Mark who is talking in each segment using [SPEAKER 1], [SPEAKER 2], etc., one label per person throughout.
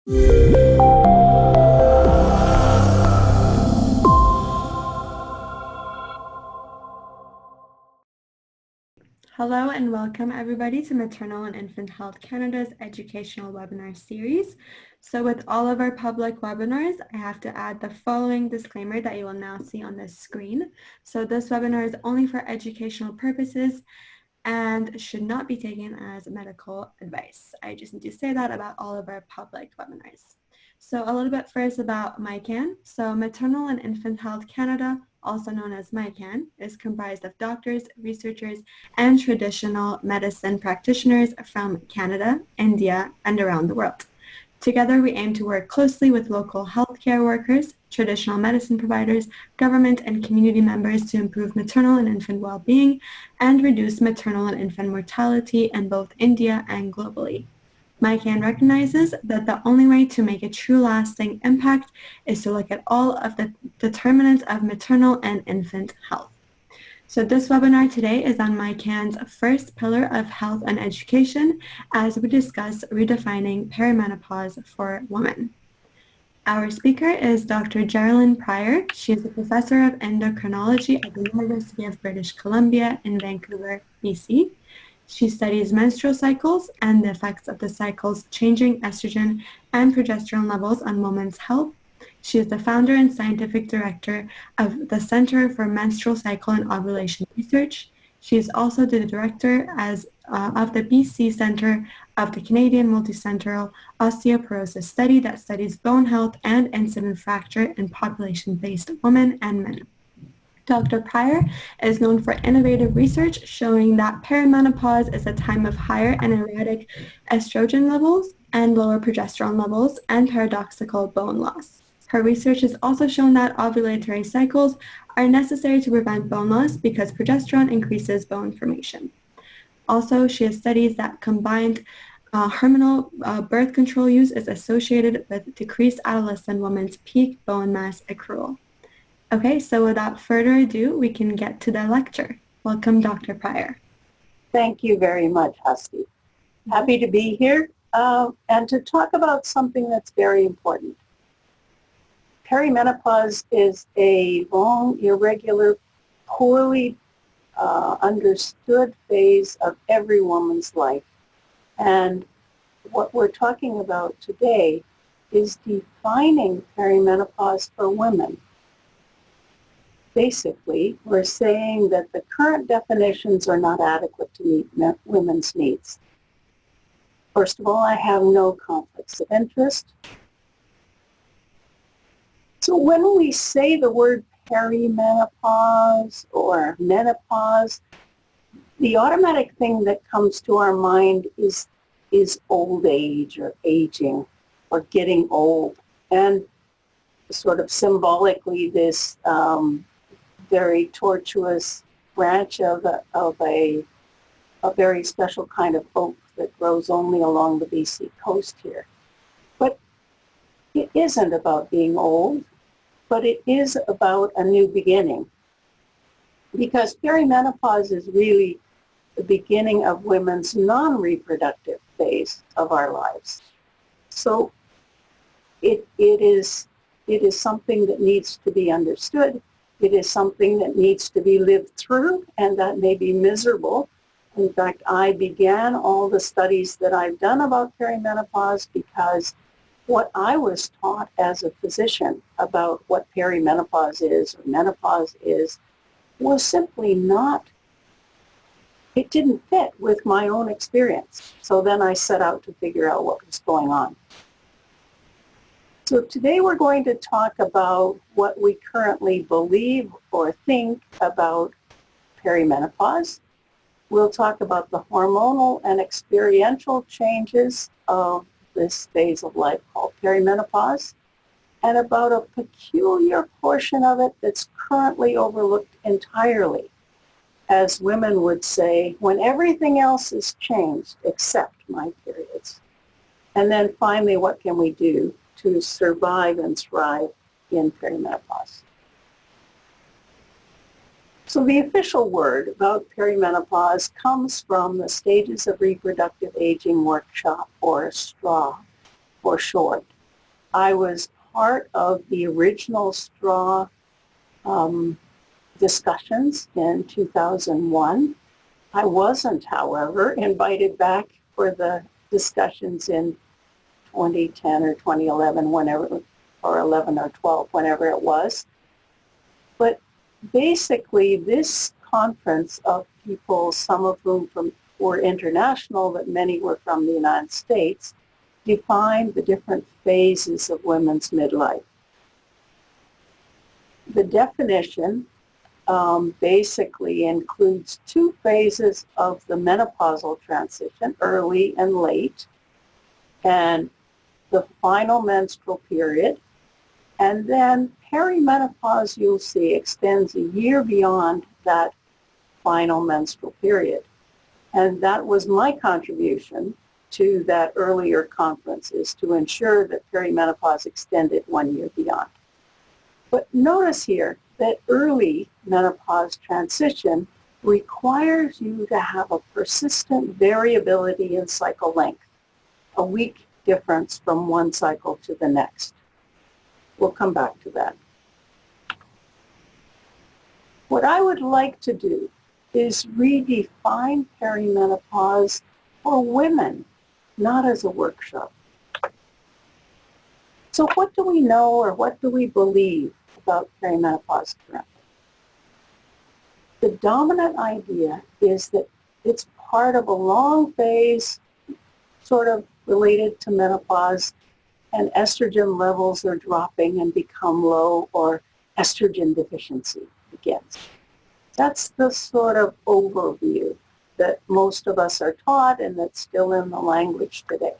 [SPEAKER 1] Hello and welcome everybody to Maternal and Infant Health Canada's educational webinar series. So with all of our public webinars, I have to add the following disclaimer that you will now see on this screen. So this webinar is only for educational purposes and should not be taken as medical advice. I just need to say that about all of our public webinars. So a little bit first about MIHCAN. So Maternal and Infant Health Canada, also known as MIHCAN, is comprised of doctors, researchers, and traditional medicine practitioners from Canada, India, and around the world. Together, we aim to work closely with local healthcare workers, traditional medicine providers, government, and community members to improve maternal and infant well-being and reduce maternal and infant mortality in both India and globally. MIHCAN recognizes that the only way to make a true lasting impact is to look at all of the determinants of maternal and infant health. So this webinar today is on MIHCAN's first pillar of health and education as we discuss redefining perimenopause for women. Our speaker is Dr. Geraldine Pryor. She is a professor of endocrinology at the University of British Columbia in Vancouver, BC. She studies menstrual cycles and the effects of the cycles changing estrogen and progesterone levels on women's health. She is the founder and scientific director of the Center for Menstrual Cycle and Ovulation Research. She is also the director of the BC Center of the Canadian Multicentral Osteoporosis Study that studies bone health and incident fracture in population-based women and men. Dr. Pryor is known for innovative research showing that perimenopause is a time of higher and erratic estrogen levels and lower progesterone levels and paradoxical bone loss. Her research has also shown that ovulatory cycles are necessary to prevent bone loss because progesterone increases bone formation. Also, she has studies that combined hormonal birth control use is associated with decreased adolescent women's peak bone mass accrual. Okay, so without further ado, we can get to the lecture. Welcome, Dr. Pryor.
[SPEAKER 2] Thank you very much, Husky. Happy to be here and to talk about something that's very important. Perimenopause is a long, irregular, poorly understood phase of every woman's life. And what we're talking about today is defining perimenopause for women. Basically, we're saying that the current definitions are not adequate to meet women's needs. First of all, I have no conflicts of interest. So when we say the word perimenopause or menopause, the automatic thing that comes to our mind is old age or aging or getting old. And sort of symbolically this very tortuous branch of a very special kind of oak that grows only along the BC coast here. But it isn't about being old, but it is about a new beginning. Because perimenopause is really the beginning of women's non-reproductive phase of our lives. So it is something that needs to be understood. It is something that needs to be lived through, and that may be miserable. In fact, I began all the studies that I've done about perimenopause because what I was taught as a physician about what perimenopause is or menopause is was simply not, it didn't fit with my own experience. So then I set out to figure out what was going on. So today we're going to talk about what we currently believe or think about perimenopause. We'll talk about the hormonal and experiential changes of this phase of life called perimenopause, and about a peculiar portion of it that's currently overlooked entirely. As women would say, when everything else is changed except my periods. And then finally, what can we do to survive and thrive in perimenopause? So the official word about perimenopause comes from the Stages of Reproductive Aging Workshop, or STRA for short. I was part of the original straw discussions in 2001. I wasn't, however, invited back for the discussions in 2010 or 2011, whenever, or 11 or 12, whenever it was. But basically, this conference of people, some of whom were international, but many were from the United States, defined the different phases of women's midlife. The definition basically includes two phases of the menopausal transition, early and late, and the final menstrual period. And then perimenopause, you'll see, extends a year beyond that final menstrual period. And that was my contribution to that earlier conference, is to ensure that perimenopause extended 1 year beyond. But notice here that early menopause transition requires you to have a persistent variability in cycle length, a week difference from one cycle to the next. We'll come back to that. What I would like to do is redefine perimenopause for women, not as a workshop. So what do we know, or what do we believe about perimenopause currently? The dominant idea is that it's part of a long phase, sort of related to menopause, and estrogen levels are dropping and become low, or estrogen deficiency begins. That's the sort of overview that most of us are taught, and that's still in the language today.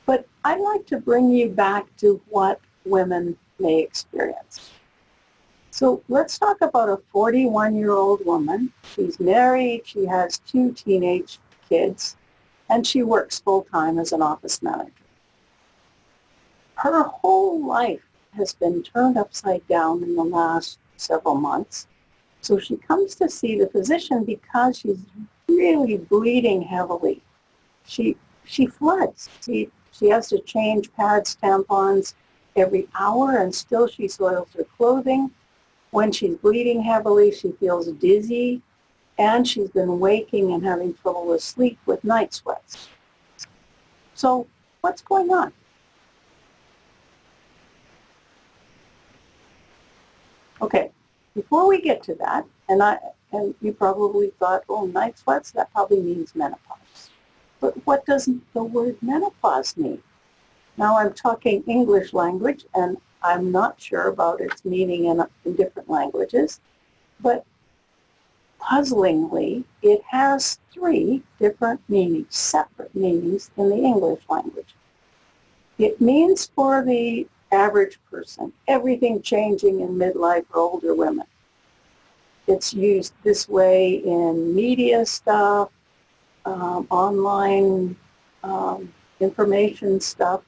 [SPEAKER 2] But I'd like to bring you back to what women may experience. So let's talk about a 41-year-old woman. She's married, she has 2 teenage kids, and she works full-time as an office manager. Her whole life has been turned upside down in the last several months. So she comes to see the physician because she's really bleeding heavily. She floods. She has to change pads, tampons every hour, and still she soils her clothing. When she's bleeding heavily, she feels dizzy, and she's been waking and having trouble with sleep with night sweats. So what's going on? Okay, before we get to that, and you probably thought, oh, night sweats, that probably means menopause. But what does the word menopause mean? Now I'm talking English language, and I'm not sure about its meaning in different languages, but puzzlingly, it has 3 different meanings, separate meanings in the English language. It means, for the average person, everything changing in midlife for older women. It's used this way in media stuff, online information stuff.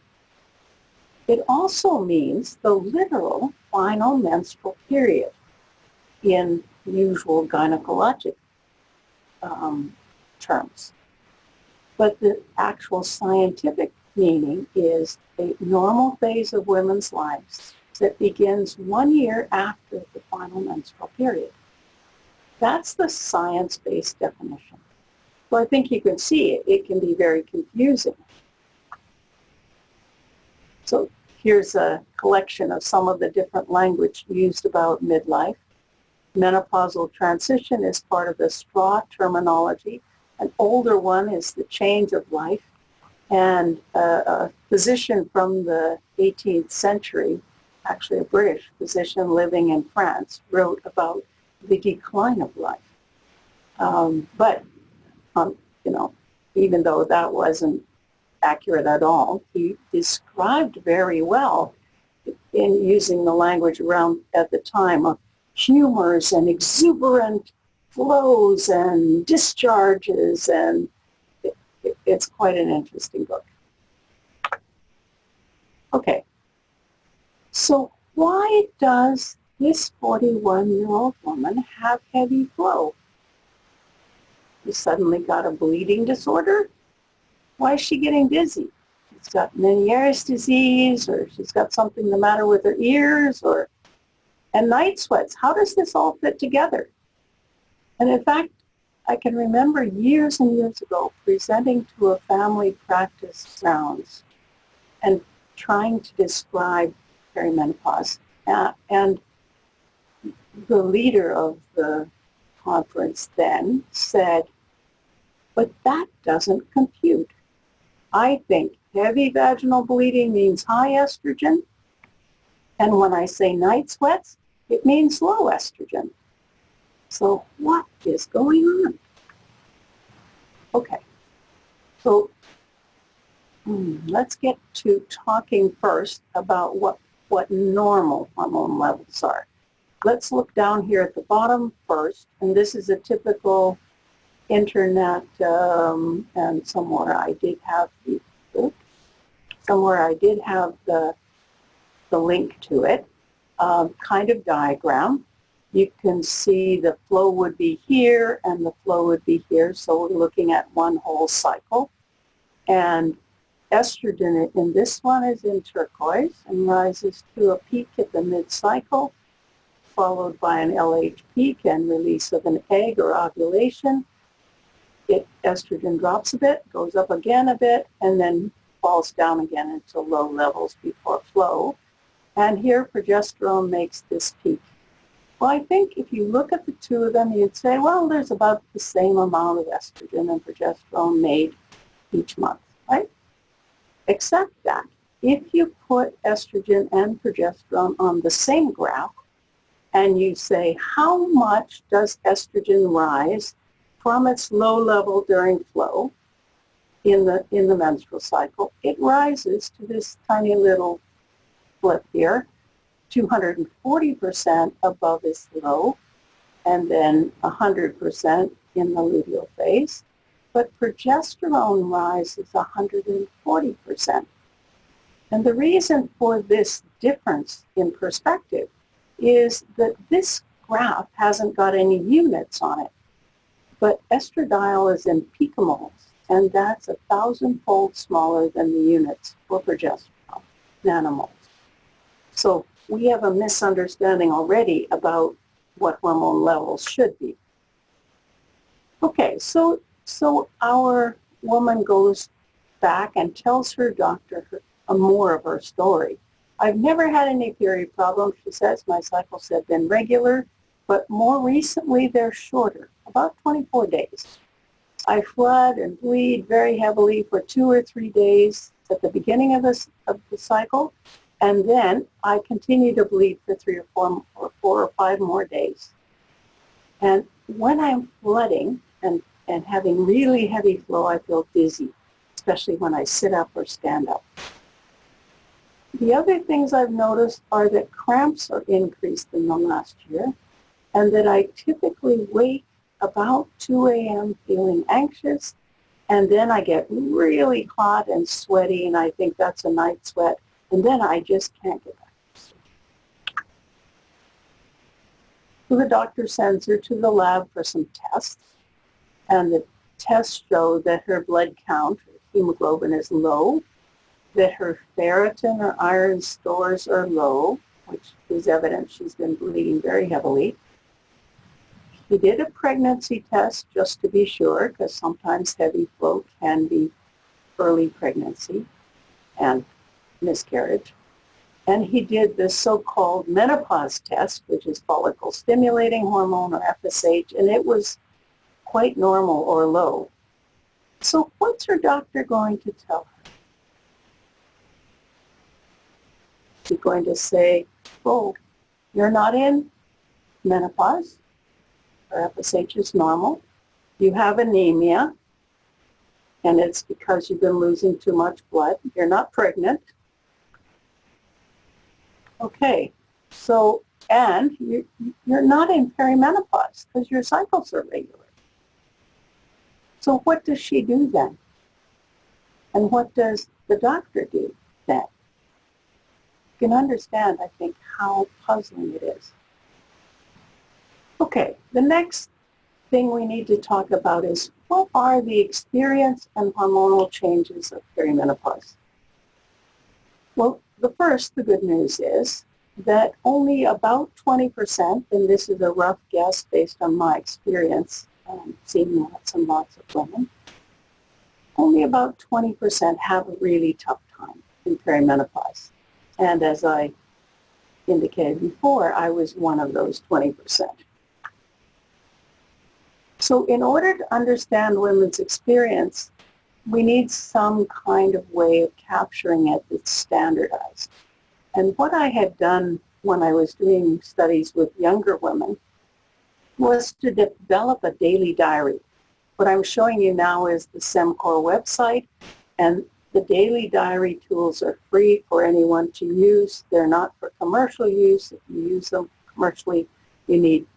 [SPEAKER 2] It also means the literal final menstrual period in usual gynecologic terms. But the actual scientific meaning is a normal phase of women's lives that begins 1 year after the final menstrual period. That's the science-based definition. So I think you can see it can be very confusing. So here's a collection of some of the different language used about midlife. Menopausal transition is part of the straw terminology. An older one is the change of life. And a physician from the 18th century, actually a British physician living in France, wrote about the decline of life. Even though that wasn't accurate at all, he described very well, in using the language around at the time, of humors and exuberant flows and discharges, and it's quite an interesting book. Okay, so why does this 41-year-old woman have heavy flow? You suddenly got a bleeding disorder? Why is she getting dizzy? She's she's got Meniere's disease, or she's got something the matter with her ears, and night sweats. How does this all fit together? And in fact, I can remember years and years ago presenting to a family practice grounds and trying to describe perimenopause. And the leader of the conference then said, but that doesn't compute. I think heavy vaginal bleeding means high estrogen, and when I say night sweats, it means low estrogen. So what is going on? Okay, so let's get to talking first about what normal hormone levels are. Let's look down here at the bottom first, and this is a typical internet, and somewhere I did have the link to it, kind of diagram. You can see the flow would be here and the flow would be here, so we're looking at one whole cycle. And estrogen in this one is in turquoise and rises to a peak at the mid-cycle, followed by an LH peak and release of an egg or ovulation. Estrogen drops a bit, goes up again a bit, and then falls down again into low levels before flow. And here progesterone makes this peak. Well, I think if you look at the two of them, you'd say, well, there's about the same amount of estrogen and progesterone made each month, right? Except that if you put estrogen and progesterone on the same graph and you say, how much does estrogen rise from its low level during flow in the menstrual cycle, it rises to this tiny little flip here, 240% above its low, and then 100% in the luteal phase. But progesterone rises 140%. And the reason for this difference in perspective is that this graph hasn't got any units on it. But estradiol is in picomoles, and that's 1,000-fold smaller than the units for progesterone, nanomoles. So we have a misunderstanding already about what hormone levels should be. Okay, so our woman goes back and tells her doctor more of her story. I've never had any period problems, she says. My cycles have been regular, but more recently they're shorter, about 24 days. I flood and bleed very heavily for 2 or 3 days at the beginning of the cycle, and then I continue to bleed for 3 or 4 or 5 more days. And when I'm flooding and having really heavy flow, I feel dizzy, especially when I sit up or stand up. The other things I've noticed are that cramps are increased in the last year, and that I typically wake about 2 a.m. feeling anxious, and then I get really hot and sweaty, and I think that's a night sweat, and then I just can't get back to sleep. So the doctor sends her to the lab for some tests, and the tests show that her blood count, her hemoglobin, is low, that her ferritin or iron stores are low, which is evidence she's been bleeding very heavily. He did a pregnancy test just to be sure, because sometimes heavy flow can be early pregnancy and miscarriage. And he did this so-called menopause test, which is follicle stimulating hormone, or FSH, and it was quite normal or low. So what's her doctor going to tell her? She's going to say, oh, you're not in menopause. Her FSH is normal. You have anemia, and it's because you've been losing too much blood. You're not pregnant. Okay, so, and you're not in perimenopause because your cycles are regular. So what does she do then? And what does the doctor do then? You can understand, I think, how puzzling it is. Okay, the next thing we need to talk about is what are the experience and hormonal changes of perimenopause? Well, the good news is that only about 20%, and this is a rough guess based on my experience, seeing lots and lots of women, only about 20% have a really tough time in perimenopause. And as I indicated before, I was one of those 20%. So in order to understand women's experience, we need some kind of way of capturing it that's standardized. And what I had done when I was doing studies with younger women was to develop a daily diary. What I'm showing you now is the SEMCOR website, and the daily diary tools are free for anyone to use. They're not for commercial use. If you use them commercially, you need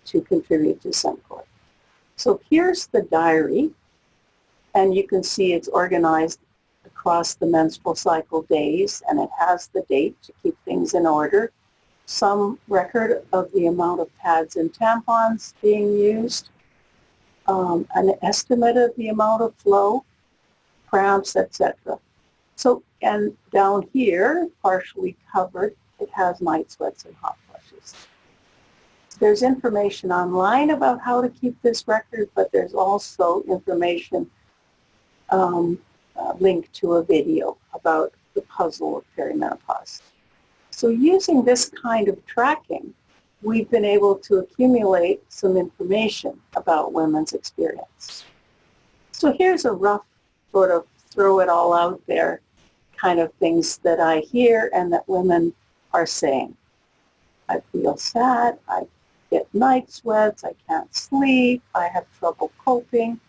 [SPEAKER 2] to contribute to SEMCOR. So here's the diary, and you can see it's organized across the menstrual cycle days, and it has the date to keep things in order, some record of the amount of pads and tampons being used, an estimate of the amount of flow, cramps, etc. So, and down here, partially covered, it has night sweats and hot flushes. There's information online about how to keep this record, but there's also information linked to a video about the puzzle of perimenopause. So using this kind of tracking, we've been able to accumulate some information about women's experience. So here's a rough sort of throw it all out there kind of things that I hear and that women are saying. I feel sad, I get night sweats, I can't sleep, I have trouble coping,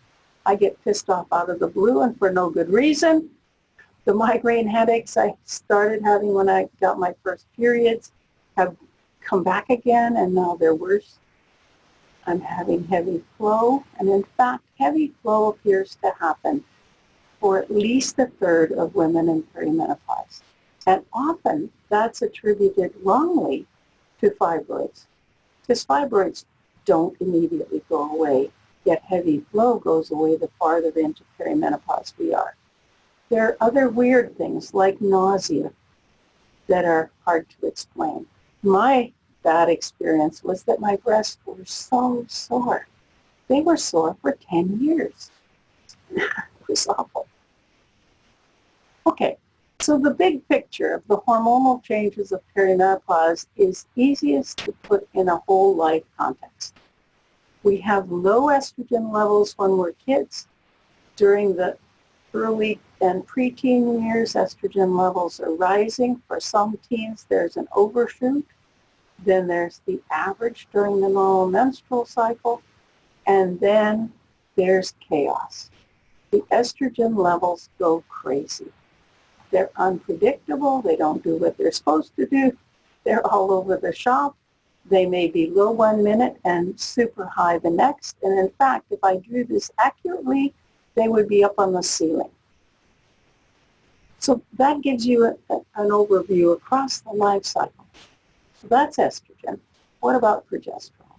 [SPEAKER 2] I get pissed off out of the blue and for no good reason. The migraine headaches I started having when I got my first periods have come back again, and now they're worse. I'm having heavy flow, and in fact, heavy flow appears to happen for at least a third of women in perimenopause. And often that's attributed wrongly to fibroids, because fibroids don't immediately go away, yet heavy flow goes away the farther into perimenopause we are. There are other weird things like nausea that are hard to explain. My bad experience was that my breasts were so sore. They were sore for 10 years. It was awful. Okay, so the big picture of the hormonal changes of perimenopause is easiest to put in a whole life context. We have low estrogen levels when we're kids. During the early and preteen years, estrogen levels are rising. For some teens, there's an overshoot. Then there's the average during the normal menstrual cycle. And then there's chaos. The estrogen levels go crazy. They're unpredictable. They don't do what they're supposed to do. They're all over the shop. They may be low 1 minute and super high the next. And in fact, if I drew this accurately, they would be up on the ceiling. So that gives you an overview across the life cycle. So that's estrogen. What about progesterone?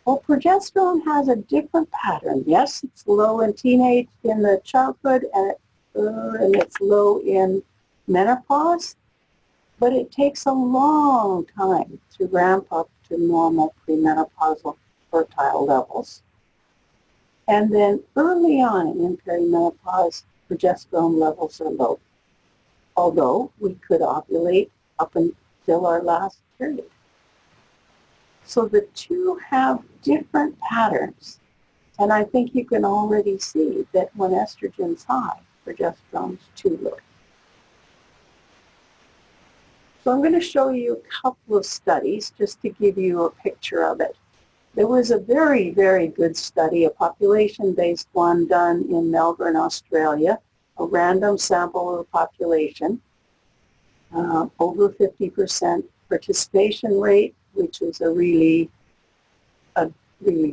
[SPEAKER 2] Well, progesterone has a different pattern. Yes, it's low in teenage, in the childhood, and it's low in menopause, but it takes a long time to ramp up to normal premenopausal fertile levels. And then early on in perimenopause, progesterone levels are low, although we could ovulate up until our last period. So the two have different patterns, and I think you can already see that when estrogen's high, progesterone's too low. So I'm going to show you a couple of studies just to give you a picture of it. There was a very, very good study, a population-based one done in Melbourne, Australia, a random sample of the population, over 50% participation rate, which is a really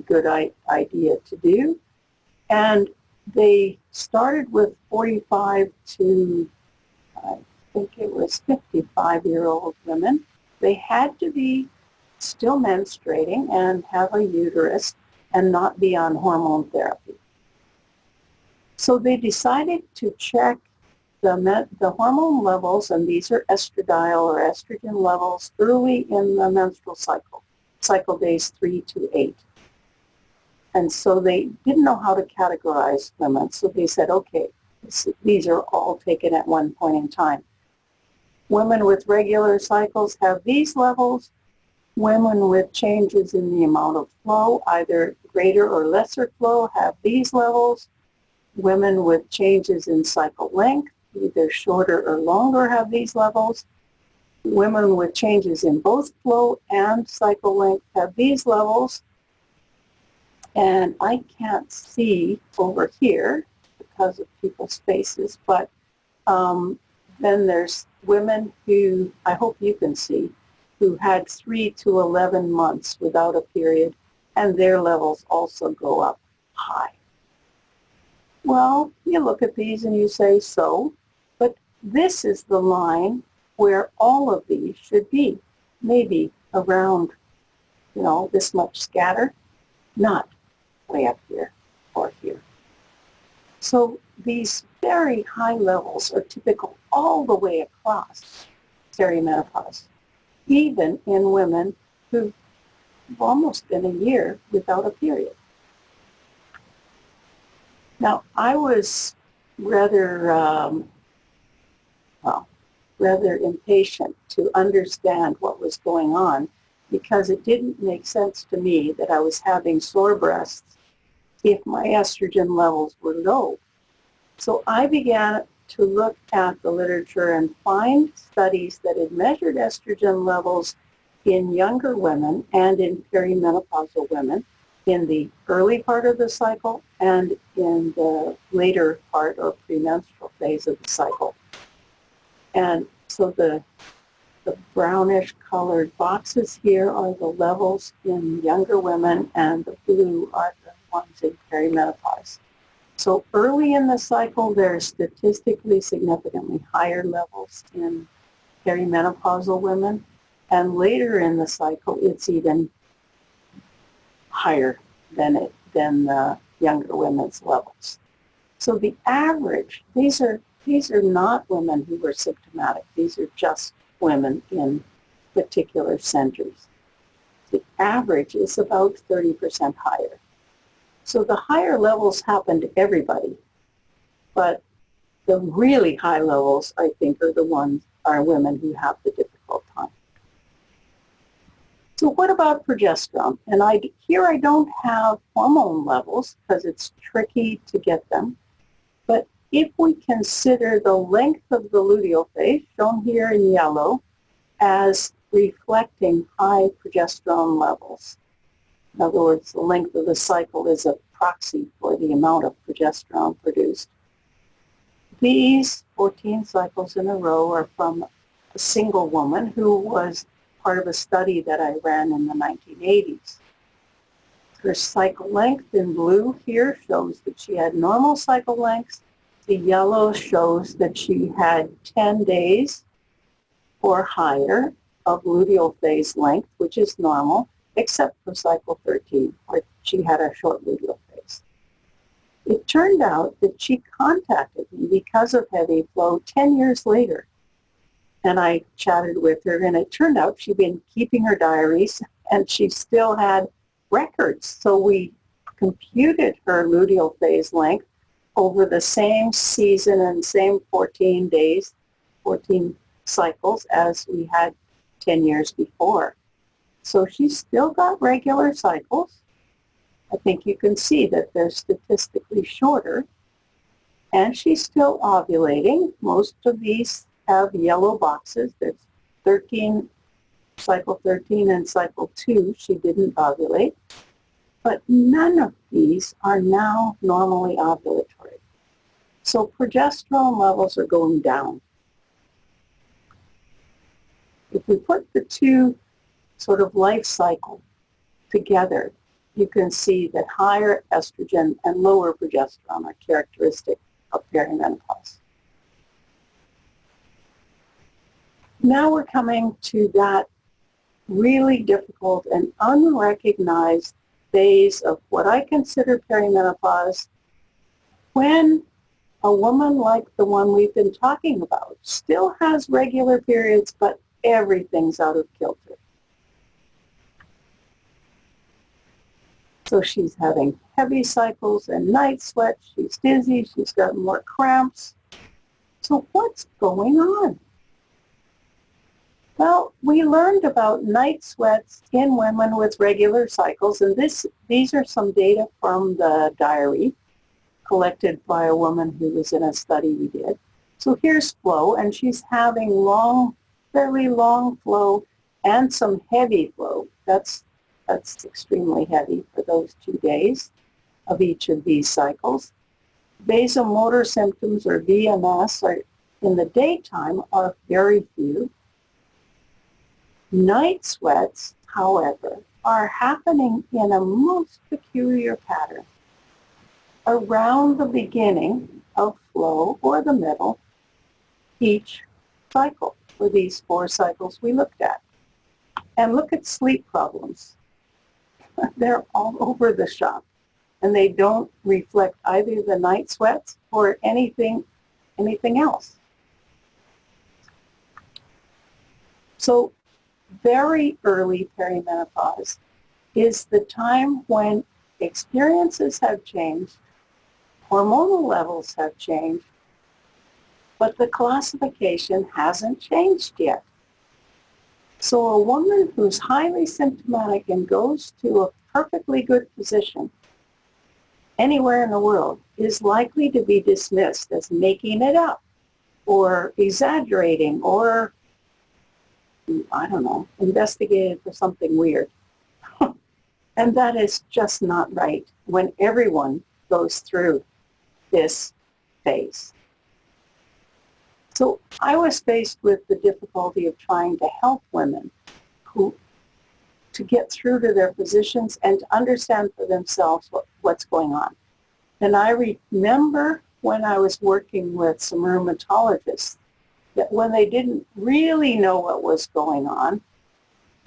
[SPEAKER 2] good idea to do. And they started with 45 to, I think it was 55-year-old women. They had to be still menstruating and have a uterus and not be on hormone therapy. So they decided to check the hormone levels, and these are estradiol or estrogen levels early in the menstrual cycle days 3 to 8. And so they didn't know how to categorize women, so they said, okay, these are all taken at one point in time. Women with regular cycles have these levels. Women with changes in the amount of flow, either greater or lesser flow, have these levels. Women with changes in cycle length, either shorter or longer, have these levels. Women with changes in both flow and cycle length have these levels. And I can't see over here because of people's faces, but then there's women who, I hope you can see, who had 3 to 11 months without a period, and their levels also go up high. Well, you look at these and you say, so, but this is the line where all of these should be, maybe around, this much scatter, not way up here or here. So these very high levels are typical all the way across perimenopause, even in women who've almost been a year without a period. Now, I was rather impatient to understand what was going on because it didn't make sense to me that I was having sore breasts if my estrogen levels were low. So I began to look at the literature and find studies that had measured estrogen levels in younger women and in perimenopausal women in the early part of the cycle and in the later part or premenstrual phase of the cycle. And so the brownish colored boxes here are the levels in younger women, and the blue are the ones in perimenopause. So early in the cycle, there's statistically significantly higher levels in perimenopausal women, and later in the cycle, it's even higher than the younger women's levels. So the average, these are not women who were symptomatic. These are just women in particular centers. The average is about 30% higher. So the higher levels happen to everybody, but the really high levels, I think, are women who have the difficult time. So what about progesterone? And here I don't have hormone levels because it's tricky to get them. But if we consider the length of the luteal phase, shown here in yellow, as reflecting high progesterone levels, in other words, the length of the cycle is a proxy for the amount of progesterone produced. These 14 cycles in a row are from a single woman who was part of a study that I ran in the 1980s. Her cycle length in blue here shows that she had normal cycle lengths. The yellow shows that she had 10 days or higher of luteal phase length, which is normal, except for cycle 13, where she had a short luteal phase. It turned out that she contacted me because of heavy flow 10 years later. And I chatted with her, and it turned out she'd been keeping her diaries, and she still had records. So we computed her luteal phase length over the same season and same 14 days, 14 cycles as we had 10 years before. So she's still got regular cycles. I think you can see that they're statistically shorter. And she's still ovulating. Most of these have yellow boxes. There's 13, cycle 13 and cycle 2, she didn't ovulate. But none of these are now normally ovulatory. So progesterone levels are going down. If we put the two sort of life cycle together, you can see that higher estrogen and lower progesterone are characteristic of perimenopause. Now we're coming to that really difficult and unrecognized phase of what I consider perimenopause, when A woman like the one we've been talking about still has regular periods, but everything's out of kilter. So she's having heavy cycles and night sweats. She's dizzy. She's got more cramps. So what's going on? Well, we learned about night sweats in women with regular cycles, and these are some data from the diary collected by a woman who was in a study we did. So here's flow, and she's having fairly long flow and some heavy flow. That's extremely heavy for those 2 days of each of these cycles. Vasomotor symptoms, or VMS, in the daytime are very few. Night sweats, however, are happening in a most peculiar pattern. Around the beginning of flow, or the middle, each cycle, for these 4 cycles we looked at. And look at sleep problems. They're all over the shop, and they don't reflect either the night sweats or anything else. So very early perimenopause is the time when experiences have changed, hormonal levels have changed, but the classification hasn't changed yet. So a woman who's highly symptomatic and goes to a perfectly good physician anywhere in the world is likely to be dismissed as making it up or exaggerating or, I don't know, investigated for something weird. And that is just not right when everyone goes through this phase. So I was faced with the difficulty of trying to help women to get through to their physicians and to understand for themselves what's going on. And I remember when I was working with some rheumatologists that when they didn't really know what was going on,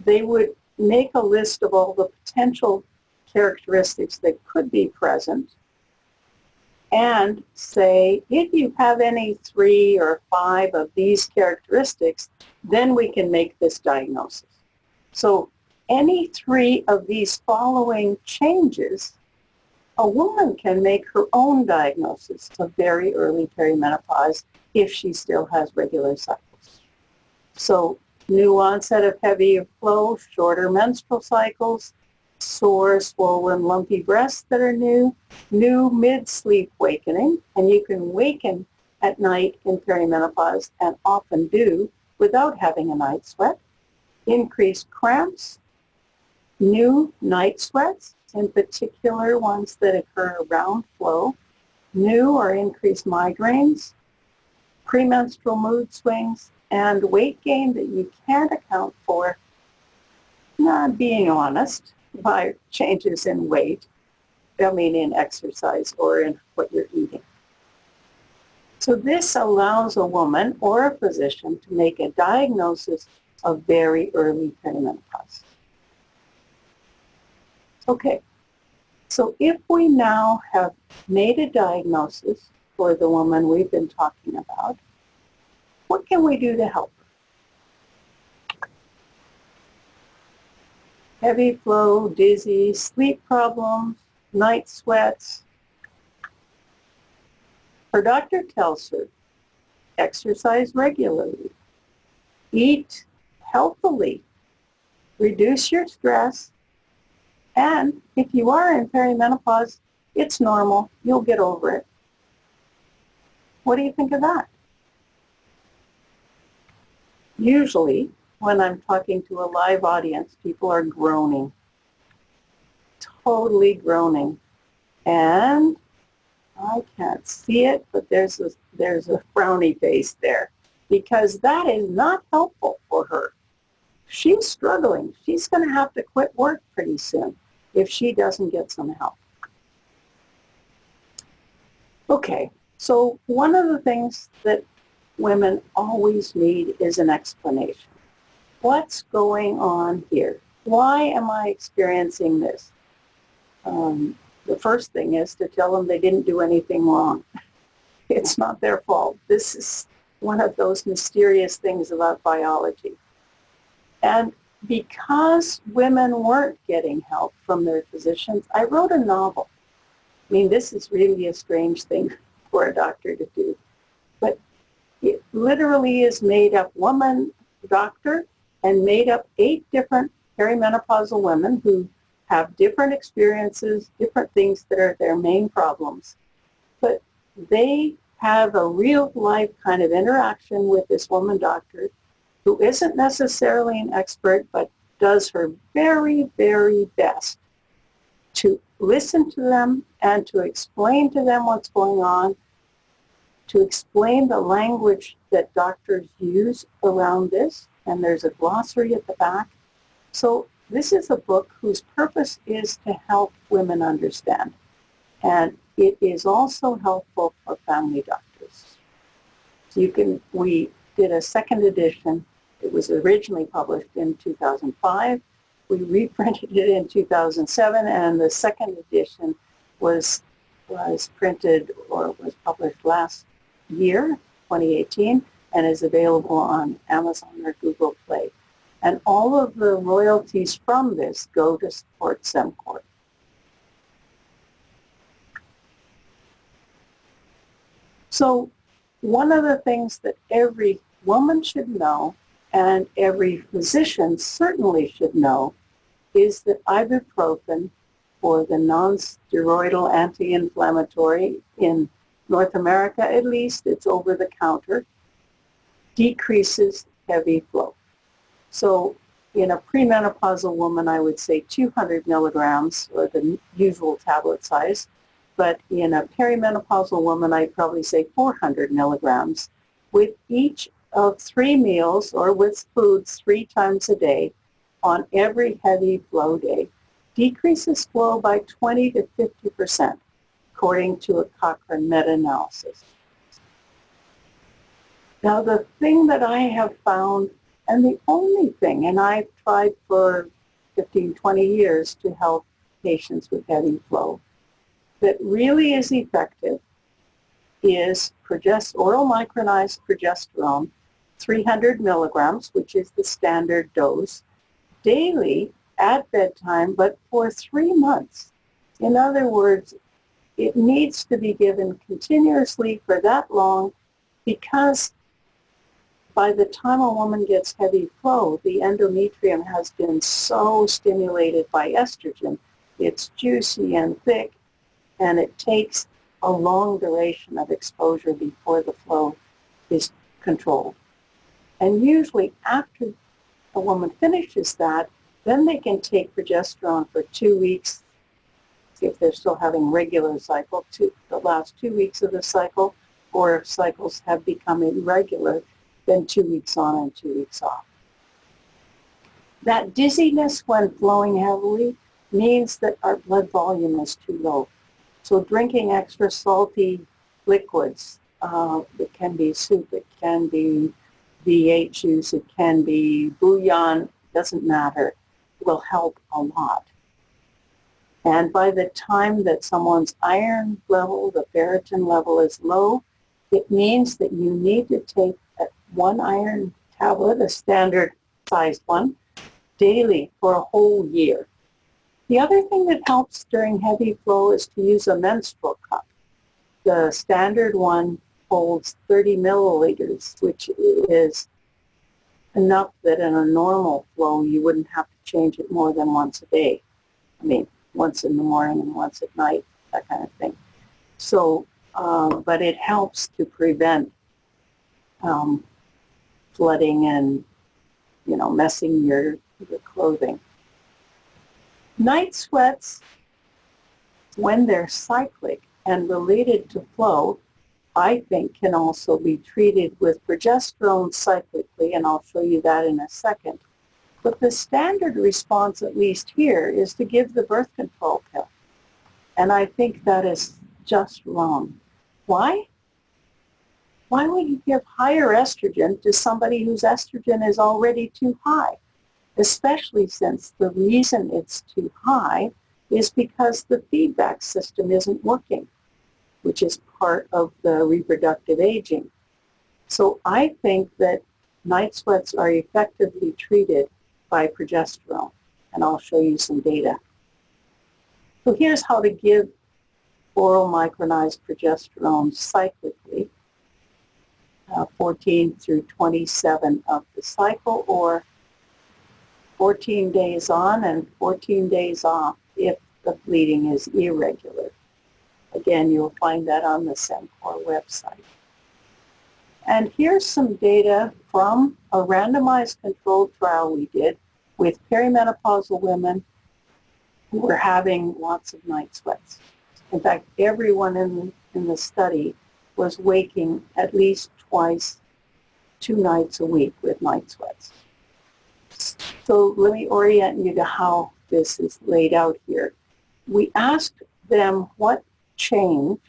[SPEAKER 2] they would make a list of all the potential characteristics that could be present and say, if you have any 3 or 5 of these characteristics, then we can make this diagnosis. So any 3 of these following changes, a woman can make her own diagnosis of very early perimenopause if she still has regular cycles. So new onset of heavy flow, shorter menstrual cycles, sore, swollen, lumpy breasts that are new mid-sleep wakening, and you can waken at night in perimenopause and often do without having a night sweat, increased cramps, new night sweats, in particular ones that occur around flow, new or increased migraines, premenstrual mood swings, and weight gain that you can't account for, not being honest, by changes in weight, in exercise or in what you're eating. So this allows a woman or a physician to make a diagnosis of very early perimenopause. Okay, so if we now have made a diagnosis for the woman we've been talking about, what can we do to help her? Heavy flow, dizzy, sleep problems, night sweats. Her doctor tells her, exercise regularly, eat healthily, reduce your stress, and if you are in perimenopause, it's normal. You'll get over it. What do you think of that? Usually, when I'm talking to a live audience, people are groaning, totally groaning. And I can't see it, but there's a frowny face there because that is not helpful for her. She's struggling. She's going to have to quit work pretty soon if she doesn't get some help. Okay, so one of the things that women always need is an explanation. What's going on here? Why am I experiencing this? The first thing is to tell them they didn't do anything wrong. It's not their fault. This is one of those mysterious things about biology. And because women weren't getting help from their physicians, I wrote a novel. I mean, this is really a strange thing for a doctor to do. But it literally is made up woman, doctor, and made up 8 different perimenopausal women who have different experiences, different things that are their main problems. But they have a real life kind of interaction with this woman doctor who isn't necessarily an expert, but does her very, very best to listen to them and to explain to them what's going on, to explain the language that doctors use around this, and there's a glossary at the back. So this is a book whose purpose is to help women understand, and it is also helpful for family doctors. So we did a second edition. It was originally published in 2005. We reprinted it in 2007, and the second edition was printed or was published last year, 2018, and is available on Amazon or Google Play. And all of the royalties from this go to support SEMCORP. So one of the things that every woman should know, and every physician certainly should know, is that ibuprofen, or the non-steroidal anti-inflammatory in North America at least, it's over the counter, decreases heavy flow. So in a premenopausal woman, I would say 200 milligrams, or the usual tablet size. But in a perimenopausal woman, I'd probably say 400 milligrams with each of 3 meals, or with foods 3 times a day on every heavy flow day, decreases flow by 20 to 50%, according to a Cochrane meta-analysis. Now, the thing that I have found, and the only thing, and I've tried for 15, 20 years to help patients with heavy flow, that really is effective is oral micronized progesterone, 300 milligrams, which is the standard dose, daily at bedtime, but for 3 months. In other words, it needs to be given continuously for that long, because by the time a woman gets heavy flow, the endometrium has been so stimulated by estrogen. It's juicy and thick, and it takes a long duration of exposure before the flow is controlled. And usually after a woman finishes that, then they can take progesterone for 2 weeks, if they're still having regular cycle, the last 2 weeks of the cycle, or if cycles have become irregular, then 2 weeks on and 2 weeks off. That dizziness when flowing heavily means that our blood volume is too low. So drinking extra salty liquids, it can be soup, it can be V8 juice, it can be bouillon, doesn't matter, will help a lot. And by the time that someone's iron level, the ferritin level is low, it means that you need to take 1 iron tablet, a standard sized one, daily for a whole year. The other thing that helps during heavy flow is to use a menstrual cup. The standard one holds 30 milliliters, which is enough that in a normal flow you wouldn't have to change it more than once a day. I mean, once in the morning and once at night, that kind of thing. So, but it helps to prevent flooding and, messing your clothing. Night sweats, when they're cyclic and related to flow, I think can also be treated with progesterone cyclically, and I'll show you that in a second. But the standard response, at least here, is to give the birth control pill. And I think that is just wrong. Why? Why would you give higher estrogen to somebody whose estrogen is already too high? Especially since the reason it's too high is because the feedback system isn't working. which is part of the reproductive aging. So I think that night sweats are effectively treated by progesterone, and I'll show you some data. So here's how to give oral micronized progesterone cyclically, 14 through 27 of the cycle, or 14 days on and 14 days off if the bleeding is irregular. Again, you'll find that on the Cencor website. And here's some data from a randomized controlled trial we did with perimenopausal women who were having lots of night sweats. In fact, everyone in the study was waking at least twice, 2 nights a week with night sweats. So let me orient you to how this is laid out here. We asked them what changed.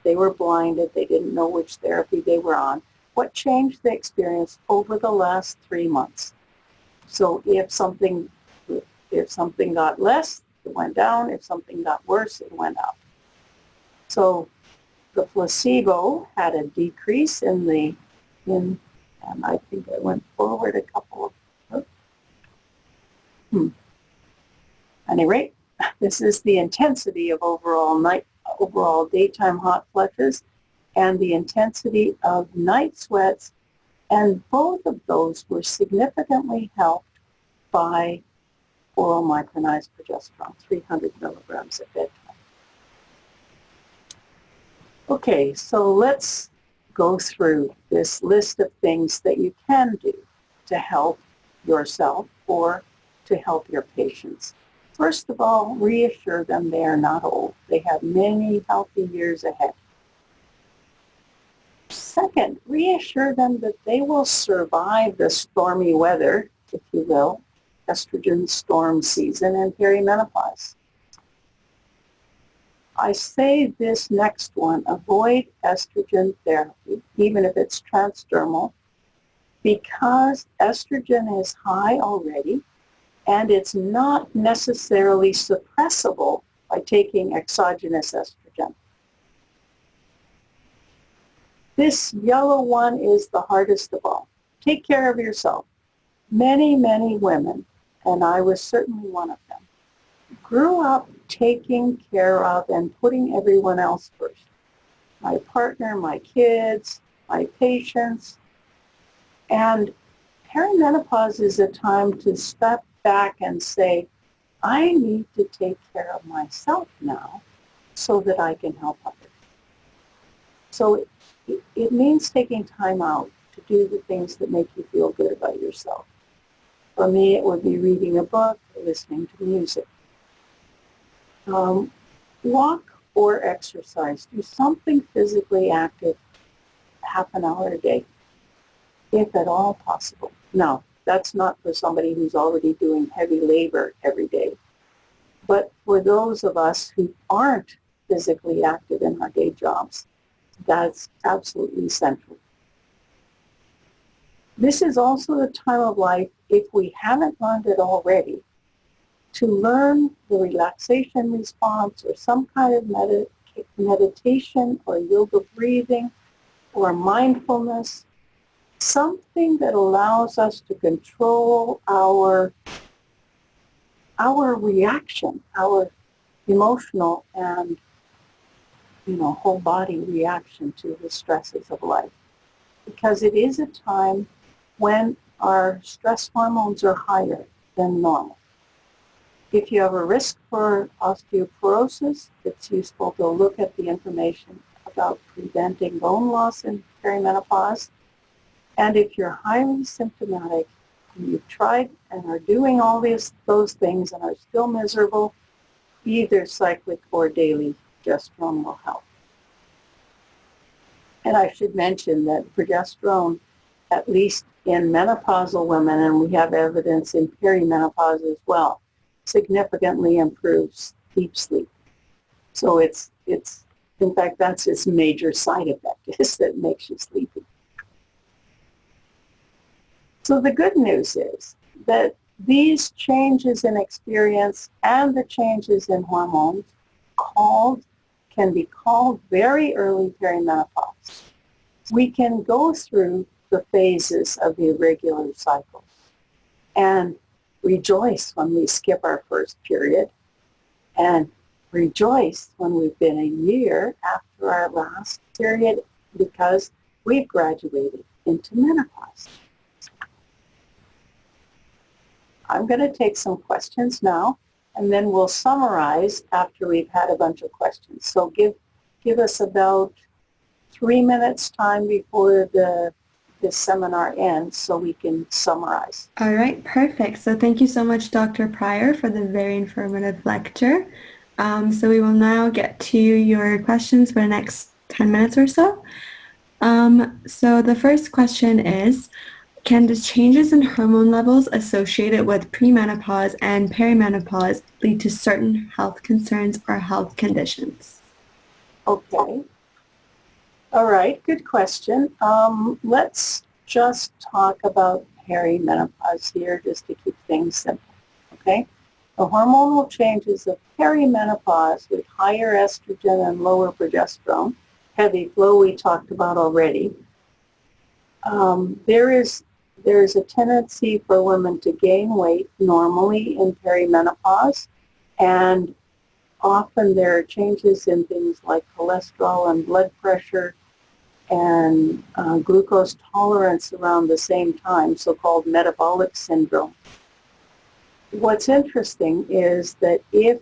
[SPEAKER 2] They were blinded, they didn't know which therapy they were on. What change they experienced over the last 3 months. So if something got less, it went down. If something got worse, it went up. So the placebo had a decrease and I think I went forward a couple of, At any rate, this is the intensity of overall daytime hot flushes and the intensity of night sweats, and both of those were significantly helped by oral micronized progesterone, 300 milligrams at bedtime. Okay, so let's go through this list of things that you can do to help yourself or to help your patients. First of all, reassure them they are not old. They have many healthy years ahead. Second, reassure them that they will survive the stormy weather, if you will, estrogen storm season and perimenopause. I say this next one, avoid estrogen therapy, even if it's transdermal, because estrogen is high already, and it's not necessarily suppressible by taking exogenous estrogen. This yellow one is the hardest of all. Take care of yourself. Many, many women, and I was certainly one of them, grew up taking care of and putting everyone else first. My partner, my kids, my patients. And perimenopause is a time to step back and say, I need to take care of myself now so that I can help others. So it means taking time out to do the things that make you feel good about yourself. For me, it would be reading a book or listening to music. Walk or exercise. Do something physically active, half an hour a day, if at all possible. Now, that's not for somebody who's already doing heavy labor every day. But for those of us who aren't physically active in our day jobs, that's absolutely essential. This is also the time of life, if we haven't learned it already, to learn the relaxation response or some kind of meditation or yoga breathing or mindfulness, something that allows us to control our reaction, our emotional and whole body reaction to the stresses of life. Because it is a time when our stress hormones are higher than normal. If you have a risk for osteoporosis, it's useful to look at the information about preventing bone loss in perimenopause. And if you're highly symptomatic and you've tried and are doing all those things and are still miserable, either cyclic or daily progesterone will help. And I should mention that progesterone, at least in menopausal women, and we have evidence in perimenopause as well, significantly improves deep sleep. So it's in fact, that's its major side effect, is that it makes you sleepy. So the good news is that these changes in experience and the changes in hormones can be called very early perimenopause. We can go through the phases of the irregular cycle and rejoice when we skip our first period and rejoice when we've been a year after our last period because we've graduated into menopause. I'm going to take some questions now, and then we'll summarize after we've had a bunch of questions. So give us about 3 minutes time before this seminar ends so we can summarize.
[SPEAKER 1] All right, perfect. So thank you so much, Dr. Pryor, for the very informative lecture. So we will now get to your questions for the next 10 minutes or so. So the first question is, can the changes in hormone levels associated with premenopause and perimenopause lead to certain health concerns or health conditions?
[SPEAKER 2] Okay. All right, good question. Let's just talk about perimenopause here just to keep things simple, okay? The hormonal changes of perimenopause with higher estrogen and lower progesterone, heavy flow we talked about already. There is a tendency for women to gain weight normally in perimenopause, and often there are changes in things like cholesterol and blood pressure and glucose tolerance around the same time, so-called metabolic syndrome. What's interesting is that if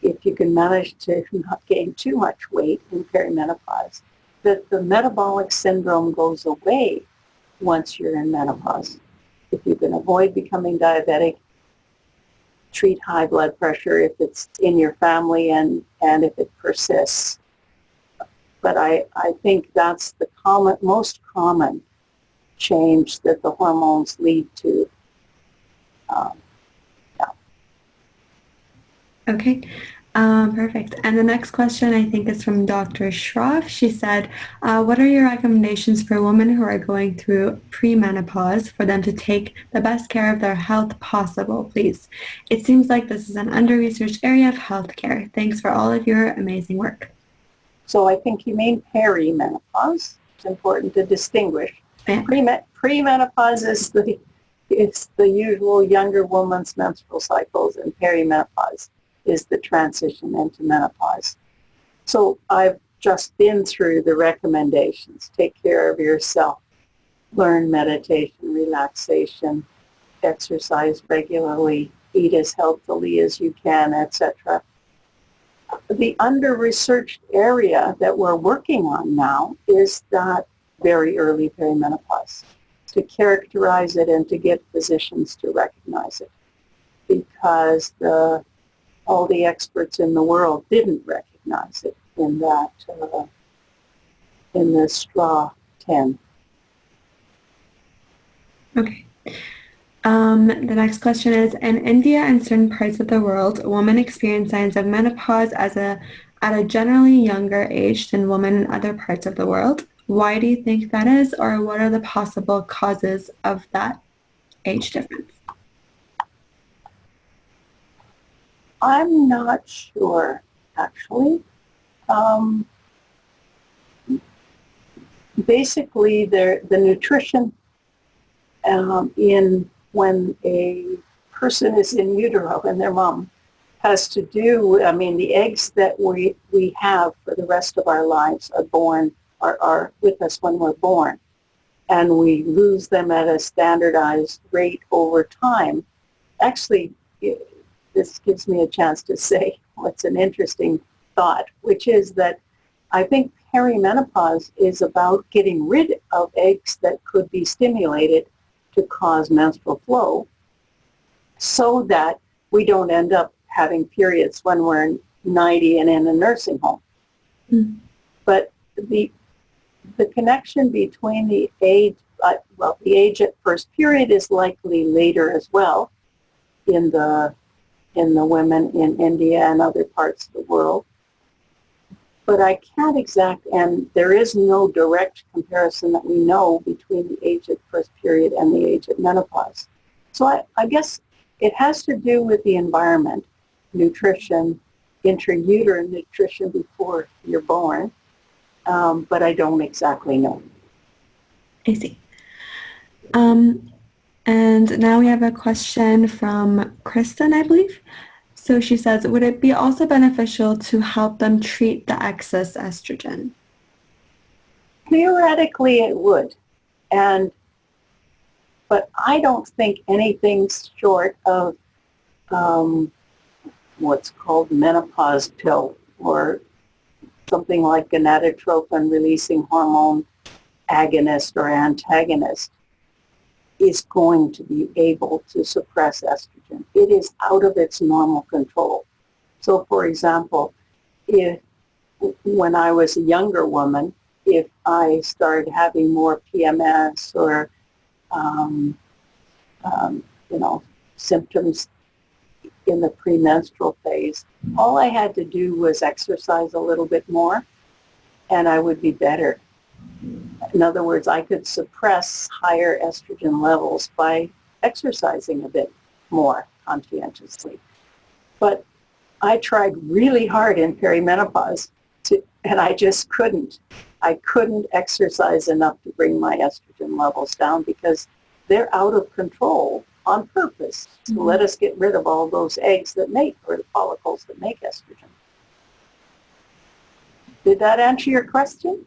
[SPEAKER 2] you can manage to not gain too much weight in perimenopause, that the metabolic syndrome goes away once you're in menopause. If you can avoid becoming diabetic, treat high blood pressure if it's in your family and if it persists. But I think that's the most common change that the hormones lead to.
[SPEAKER 1] Okay, perfect. And the next question I think is from Dr. Schroff. She said, what are your recommendations for women who are going through premenopause for them to take the best care of their health possible, please? It seems like this is an under-researched area of healthcare. Thanks for all of your amazing work.
[SPEAKER 2] So I think you mean perimenopause. It's important to distinguish.
[SPEAKER 1] Yeah.
[SPEAKER 2] Premenopause is the usual younger woman's menstrual cycles, and perimenopause is the transition into menopause. So I've just been through the recommendations. Take care of yourself. Learn meditation, relaxation, exercise regularly, eat as healthily as you can, etc. The under-researched area that we're working on now is that very early perimenopause, to characterize it and to get physicians to recognize it, because all the experts in the world didn't recognize it in that in the straw 10.
[SPEAKER 1] Okay. The next question is, in India and certain parts of the world, women experience signs of menopause at a generally younger age than women in other parts of the world. Why do you think that is, or what are the possible causes of that age difference?
[SPEAKER 2] I'm not sure, actually. Basically, the nutrition when a person is in utero and their mom has to do, the eggs that we have for the rest of our lives are with us when we're born, and we lose them at a standardized rate over time. Actually, this gives me a chance to say what's an interesting thought, which is that I think perimenopause is about getting rid of eggs that could be stimulated to cause menstrual flow, so that we don't end up having periods when we're 90 and in a nursing home. Mm. But the connection between the age at first period is likely later as well in the women in India and other parts of the world. But I can't and there is no direct comparison that we know between the age at first period and the age at menopause. So I guess it has to do with the environment, nutrition, intrauterine nutrition before you're born, but I don't exactly know.
[SPEAKER 1] I see. And now we have a question from Kristen, I believe. So she says, would it be also beneficial to help them treat the excess estrogen?
[SPEAKER 2] Theoretically, it would, but I don't think anything short of what's called menopause pill or something like gonadotropin releasing hormone agonist or antagonist is going to be able to suppress estrogen. It is out of its normal control. So for example, when I was a younger woman, if I started having more PMS or symptoms in the premenstrual phase, all I had to do was exercise a little bit more and I would be better. In other words, I could suppress higher estrogen levels by exercising a bit more conscientiously. But I tried really hard in perimenopause and I just couldn't. I couldn't exercise enough to bring my estrogen levels down because they're out of control on purpose to let us get rid of all those eggs that make, or the follicles that make estrogen. Did that answer your question?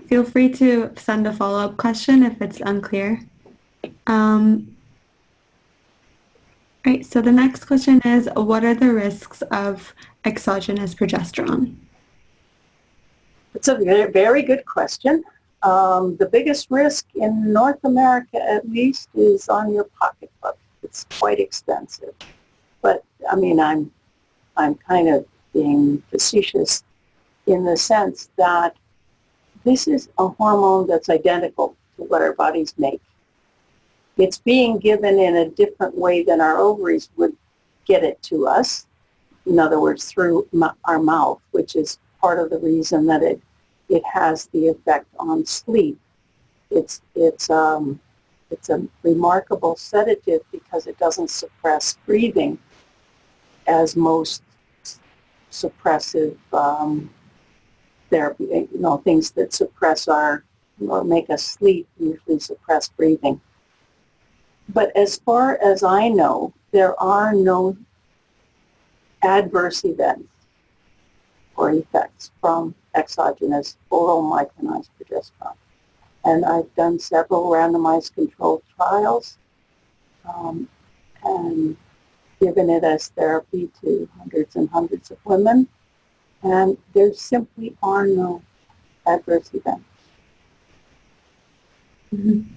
[SPEAKER 1] Feel free to send a follow-up question if it's unclear. Right, so the next question is, what are the risks of exogenous progesterone?
[SPEAKER 2] It's a very, very good question. The biggest risk in North America, at least, is on your pocketbook. It's quite expensive. But, I mean, I'm kind of being facetious in the sense that this is a hormone that's identical to what our bodies make. It's being given in a different way than our ovaries would get it to us. In other words, through our mouth, which is part of the reason that it has the effect on sleep. It's a remarkable sedative because it doesn't suppress breathing as most suppressive therapy, things that suppress or make us sleep usually suppress breathing. But as far as I know, there are no adverse events or effects from exogenous oral micronized progesterone. And I've done several randomized controlled trials and given it as therapy to hundreds and hundreds of women, and there simply are no adverse events.
[SPEAKER 1] Mm-hmm.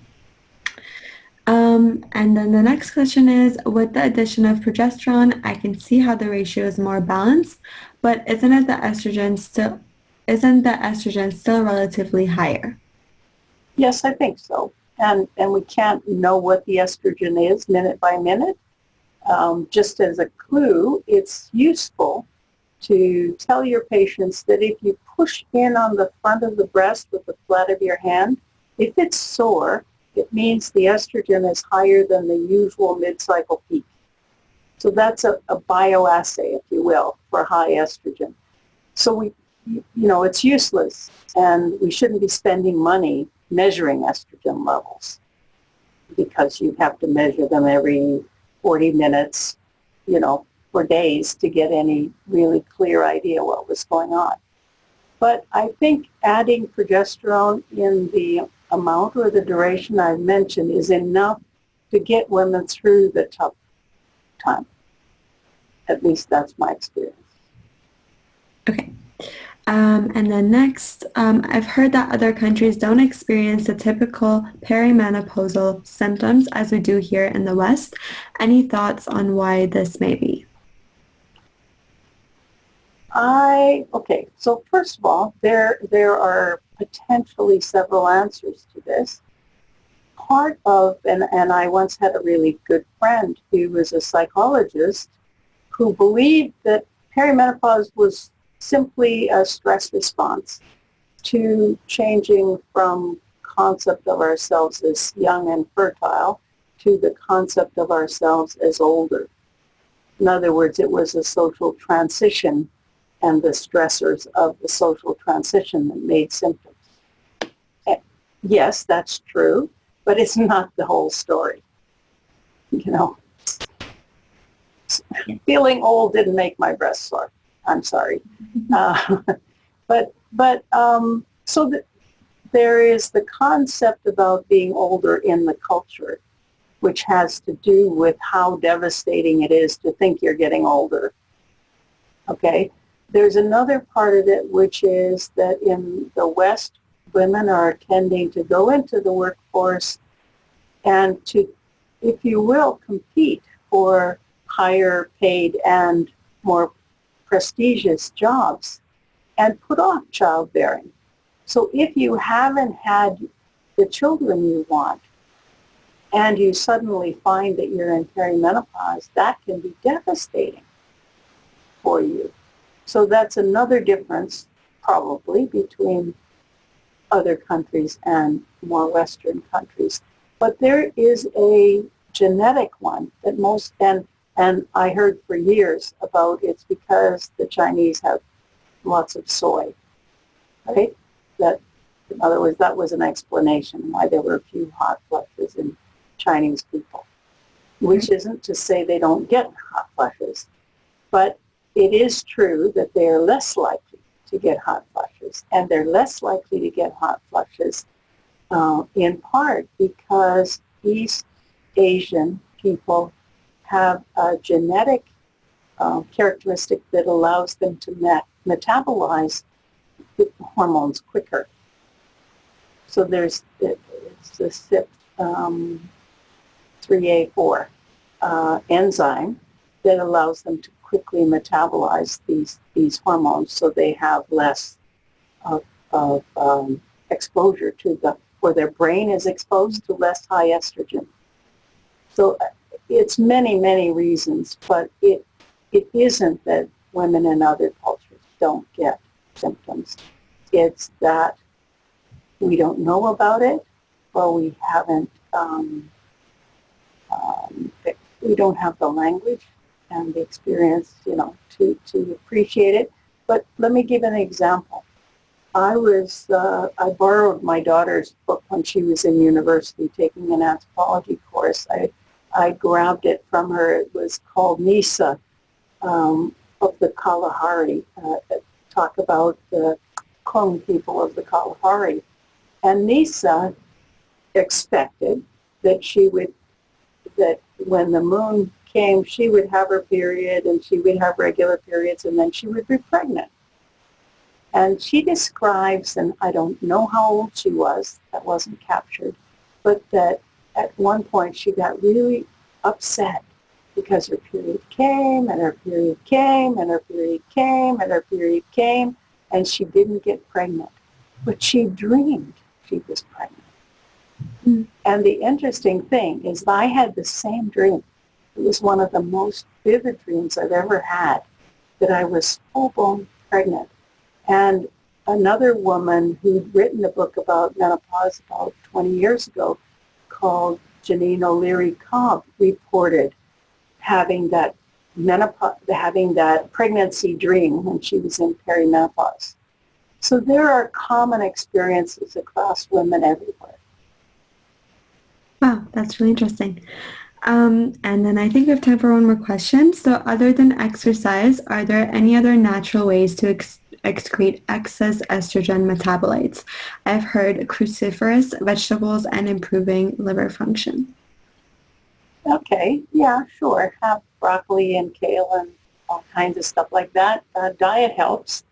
[SPEAKER 1] And then the next question is, with the addition of progesterone, I can see how the ratio is more balanced, but isn't the estrogen still relatively higher?
[SPEAKER 2] Yes, I think so. And we can't know what the estrogen is minute by minute. Just as a clue, it's useful to tell your patients that if you push in on the front of the breast with the flat of your hand, if it's sore, it means the estrogen is higher than the usual mid-cycle peak. So that's a bioassay, if you will, for high estrogen. So it's useless, and we shouldn't be spending money measuring estrogen levels because you have to measure them every 40 minutes, for days to get any really clear idea what was going on. But I think adding progesterone in the amount or the duration I've mentioned is enough to get women through the tough time. At least that's my experience.
[SPEAKER 1] Okay. And then next, I've heard that other countries don't experience the typical perimenopausal symptoms as we do here in the West. Any thoughts on why this may be?
[SPEAKER 2] Okay, so first of all, there are potentially several answers to this. Part of, and I once had a really good friend who was a psychologist who believed that perimenopause was simply a stress response to changing from concept of ourselves as young and fertile to the concept of ourselves as older. In other words, it was a social transition and the stressors of the social transition that made symptoms. Yes, that's true, but it's not the whole story. You know, feeling old didn't make my breast sore. I'm sorry. So there is the concept about being older in the culture, which has to do with how devastating it is to think you're getting older. Okay? There's another part of it, which is that in the West, women are tending to go into the workforce and to, if you will, compete for higher paid and more prestigious jobs and put off childbearing. So if you haven't had the children you want and you suddenly find that you're in perimenopause, that can be devastating for you. So that's another difference probably between other countries and more Western countries. But there is a genetic one that most, and I heard for years about it's because the Chinese have lots of soy, right? That, in other words, that was an explanation why there were a few hot flushes in Chinese people, which isn't to say they don't get hot flushes, but it is true that they are less likely to get hot flushes, and they're less likely to get hot flushes in part because East Asian people have a genetic characteristic that allows them to metabolize the hormones quicker. So it's the CYP3A4 enzyme that allows them to quickly metabolize these hormones, so they have less of exposure to or their brain is exposed to less high estrogen. So it's many, many reasons, but it isn't that women in other cultures don't get symptoms. It's that we don't know about it, or we haven't, we don't have the language and the experience, to appreciate it. But let me give an example. I borrowed my daughter's book when she was in university taking an anthropology course. I grabbed it from her. It was called Nisa of the Kalahari, talk about the Kung people of the Kalahari. And Nisa expected that that when the moon came, she would have her period and she would have regular periods and then she would be pregnant. And she describes, and I don't know how old she was, that wasn't captured, but that at one point she got really upset because her period came and her period came and her period came and her period came, and she didn't get pregnant. But she dreamed she was pregnant. Mm. And the interesting thing is I had the same dream. It was one of the most vivid dreams I've ever had, that I was full-blown pregnant. And another woman who'd written a book about menopause about 20 years ago called Janine O'Leary-Cobb reported having that pregnancy dream when she was in perimenopause. So there are common experiences across women everywhere.
[SPEAKER 1] Wow, that's really interesting. And then I think we have time for one more question. So other than exercise, are there any other natural ways to excrete excess estrogen metabolites? I've heard cruciferous vegetables and improving liver function.
[SPEAKER 2] Okay, yeah, sure. Have broccoli and kale and all kinds of stuff like that. Diet helps.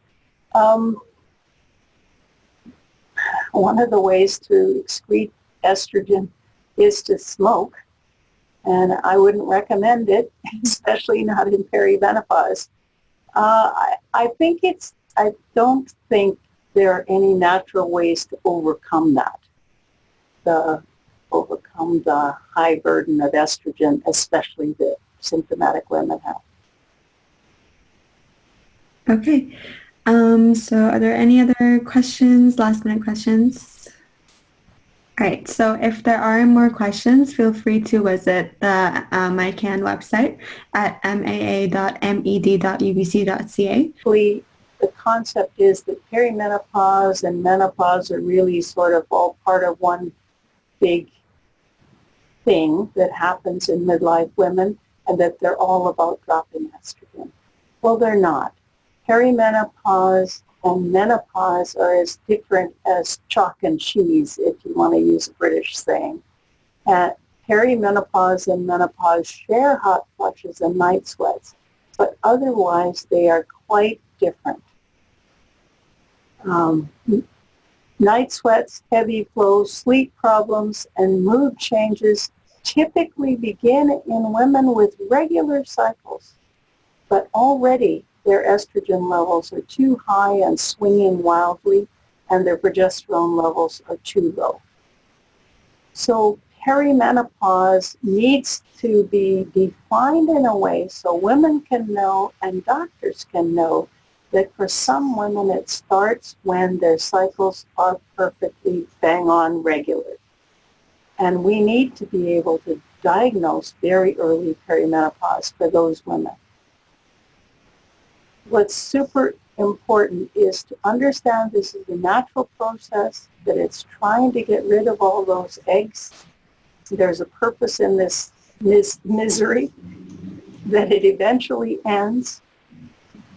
[SPEAKER 2] One of the ways to excrete estrogen is to smoke, and I wouldn't recommend it, especially not in perimenopause. I don't think there are any natural ways to overcome that, overcome the high burden of estrogen, especially the symptomatic women have.
[SPEAKER 1] Okay. So are there any other questions, last minute questions? All right, so if there are more questions, feel free to visit the MIHCAN website at maa.med.ubc.ca.
[SPEAKER 2] The concept is that perimenopause and menopause are really sort of all part of one big thing that happens in midlife women, and that they're all about dropping estrogen. Well, they're not. Perimenopause and menopause are as different as chalk and cheese, if you want to use a British saying. Perimenopause and menopause share hot flushes and night sweats, but otherwise they are quite different. Night sweats, heavy flows, sleep problems, and mood changes typically begin in women with regular cycles, but already their estrogen levels are too high and swinging wildly, and their progesterone levels are too low. So perimenopause needs to be defined in a way so women can know and doctors can know that for some women it starts when their cycles are perfectly bang on regular. And we need to be able to diagnose very early perimenopause for those women. What's super important is to understand this is a natural process, that it's trying to get rid of all those eggs. There's a purpose in this misery, that it eventually ends,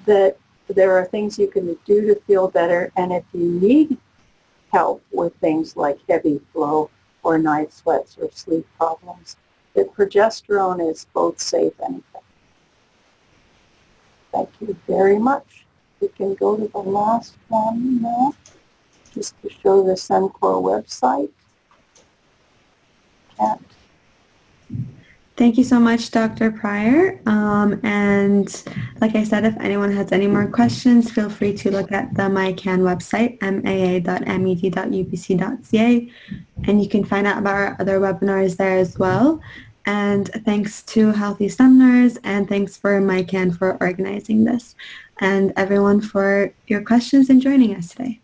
[SPEAKER 2] that there are things you can do to feel better, and if you need help with things like heavy flow or night sweats or sleep problems, that progesterone is both safe and effective. Thank you very much. We can go to the last one now, just to show the Sencor website.
[SPEAKER 1] Thank you so much, Dr. Pryor. And like I said, if anyone has any more questions, feel free to look at the MIHCAN website, maa.med.ubc.ca, and you can find out about our other webinars there as well. And thanks to Healthy Seminars, and thanks for MIHCAN for organizing this, and everyone for your questions and joining us today.